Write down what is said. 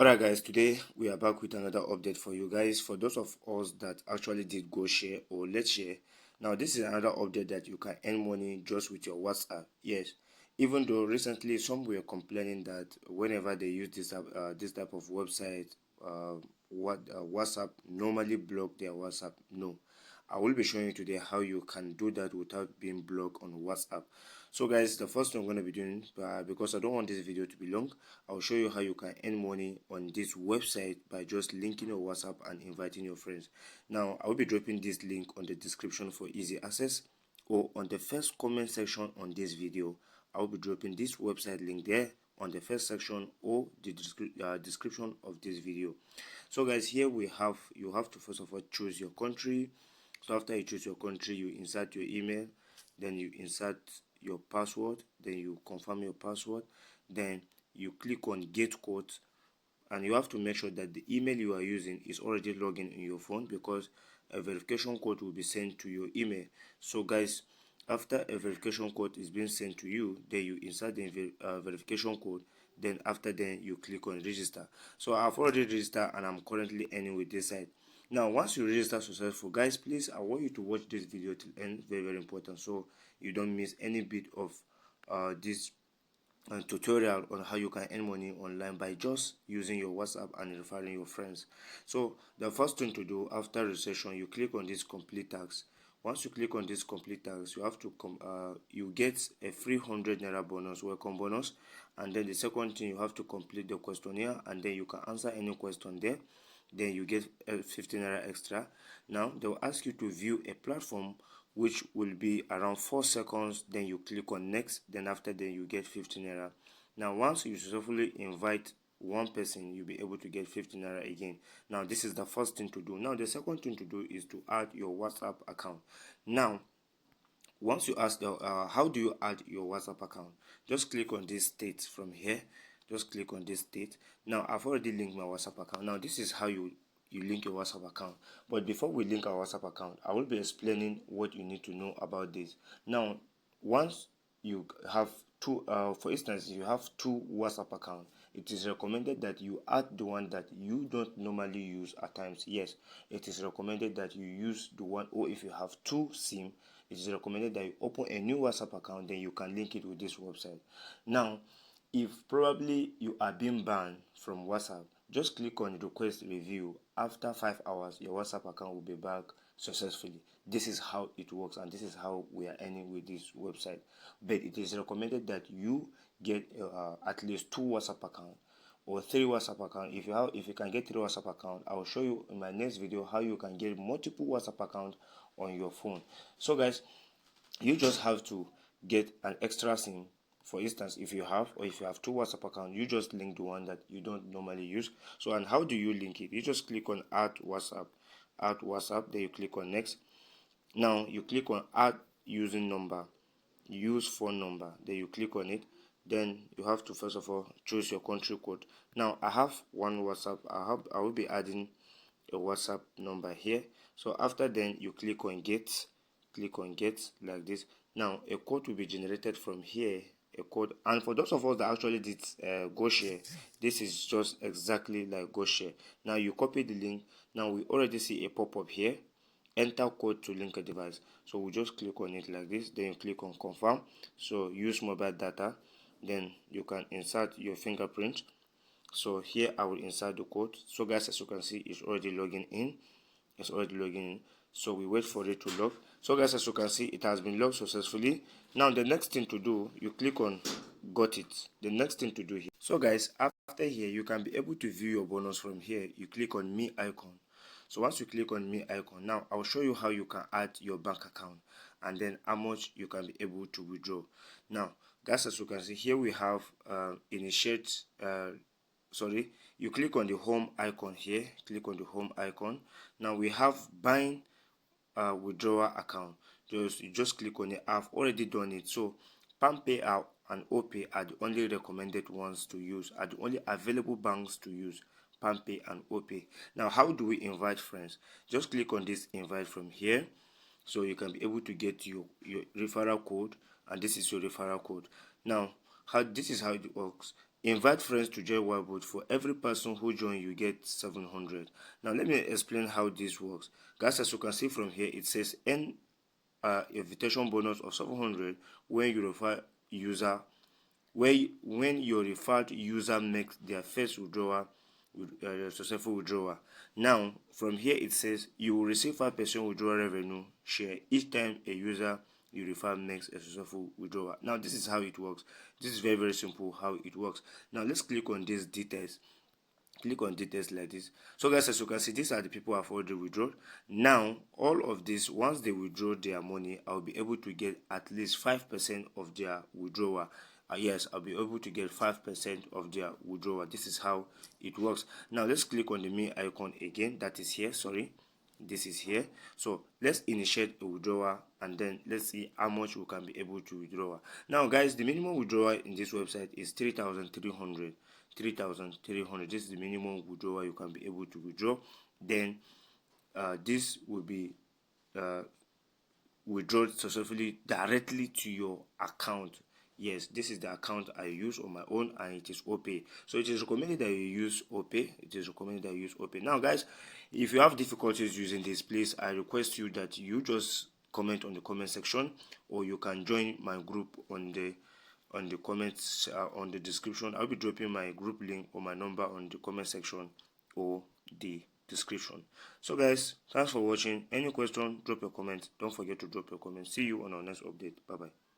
Alright guys, today we are back with another update for you guys. For those of us that actually did Go Share or Let's Share, now this is another update that you can earn money just with your WhatsApp. Yes, even though recently some were complaining that whenever they use this type of website, WhatsApp normally block their WhatsApp. No, I will be showing you today how you can do that without being blocked on WhatsApp. So guys, the first thing I'm going to be doing, because I don't want this video to be long, I'll show you how you can earn money on this website by just linking your WhatsApp and inviting your friends. Now, I will be dropping this link on the description for easy access, or on the first comment section on this video. I will be dropping this website link there on the first section or the description of this video. So guys, here you have to first of all choose your country. So after you choose your country, you insert your email, then you insert your password, then you confirm your password, then you click on get code, and you have to make sure that the email you are using is already logged in your phone, because a verification code will be sent to your email. So guys, after a verification code is being sent to you, then you insert the verification code, then after then you click on register. So I've already registered and I'm currently earning with this site. Now once you register successful, guys, please, I want you to watch this video till end. Very important, so you don't miss any bit of this tutorial on how you can earn money online by just using your WhatsApp and referring your friends. So the first thing to do after registration, you click on this complete task. Once you click on this complete task, you have to you get a free 100 naira bonus, welcome bonus. And then the second thing, you have to complete the questionnaire, and then you can answer any question there, then you get 15 naira extra. Now they will ask you to view a platform, which will be around 4 seconds. Then you click on next, then after then you get 15 naira. Now once you successfully invite one person, you'll be able to get 15 naira again. Now this is the first thing to do. Now the second thing to do is to add your WhatsApp account. Now once you ask how do you add your WhatsApp account, just click on this state from here. Just click on this state. Now I've already linked my WhatsApp account. Now this is how you link your WhatsApp account. But before we link our WhatsApp account, I will be explaining what you need to know about this. Now once you have two, for instance, you have two WhatsApp accounts, it is recommended that you add the one that you don't normally use at times. Yes, it is recommended that you use the one, or if you have two SIM, it is recommended that you open a new WhatsApp account, then you can link it with this website. Now if probably you are being banned from WhatsApp, just click on request review. After 5 hours, your WhatsApp account will be back successfully. This is how it works, and this is how we are earning with this website. But it is recommended that you get at least two WhatsApp accounts or three WhatsApp accounts. If you can get three WhatsApp accounts, I will show you in my next video how you can get multiple WhatsApp accounts on your phone. So guys, you just have to get an extra SIM. For instance, if you have two WhatsApp accounts, you just link the one that you don't normally use. So, and how do you link it? You just click on add WhatsApp, then you click on next. Now you click on add using number, use phone number, then you click on it. Then you have to first of all choose your country code. Now I have one WhatsApp. I will be adding a WhatsApp number here. So after then you click on get like this. Now a code will be generated from here, a code. And for those of us that actually did Go Share, this is just exactly like Go Share. Now you copy the link. Now we already see a pop-up here, enter code to link a device. So we just click on it like this, then you click on confirm. So use mobile data, then you can insert your fingerprint. So here I will insert the code. So guys, as you can see, it's already logging in. So we wait for it to log. So guys, as you can see, it has been logged successfully. Now the next thing to do, you click on got it. The next thing to do here. So guys, after here, you can be able to view your bonus from here. You click on me icon. So once you click on me icon, now I'll show you how you can add your bank account and then how much you can be able to withdraw. Now guys, as you can see here, we have initiate you click on the home icon here. Click on the home icon. Now we have buying withdrawal account. You just click on it. I've already done it. So PalmPay and OPay are the only recommended ones to use, are the only available banks to use, PalmPay and OPay. Now how do we invite friends? Just click on this invite from here, so you can be able to get your referral code, and this is your referral code. Now this is how it works. Invite friends to join Wildboat. For every person who join, you get 700. Now let me explain how this works. Guys, as you can see from here, it says earn invitation bonus of 700 when you refer user when your referred user makes their first withdrawal, successful withdrawal. Now from here it says you will receive 5% withdrawal revenue share each time a user you refer makes a successful withdrawal. Now this is how it works. This is very simple how it works. Now let's click on these details. Click on details like this. So guys, as you can see, these are the people who have already withdrawn. Now all of this, once they withdraw their money, I'll be able to get at least 5% of their withdrawal. Yes, I'll be able to get 5% of their withdrawal. This is how it works. Now let's click on the me icon again. That is here. Sorry, this is here. So let's initiate a withdrawal and then let's see how much we can be able to withdraw. Now guys, the minimum withdrawal in this website is 3,300. 3,300. This is the minimum withdrawal you can be able to withdraw. Then this will be withdrawn successfully directly to your account. Yes, this is the account I use on my own and it is OPay. So it is recommended that you use OPay. It is recommended that you use OPay. Now guys, if you have difficulties using this, please I request you that you just comment on the comment section, or you can join my group on the comments on the description. I'll be dropping my group link or my number on the comment section or the description. So guys, thanks for watching. Any question, drop your comment. Don't forget to drop your comment. See you on our next update. Bye bye.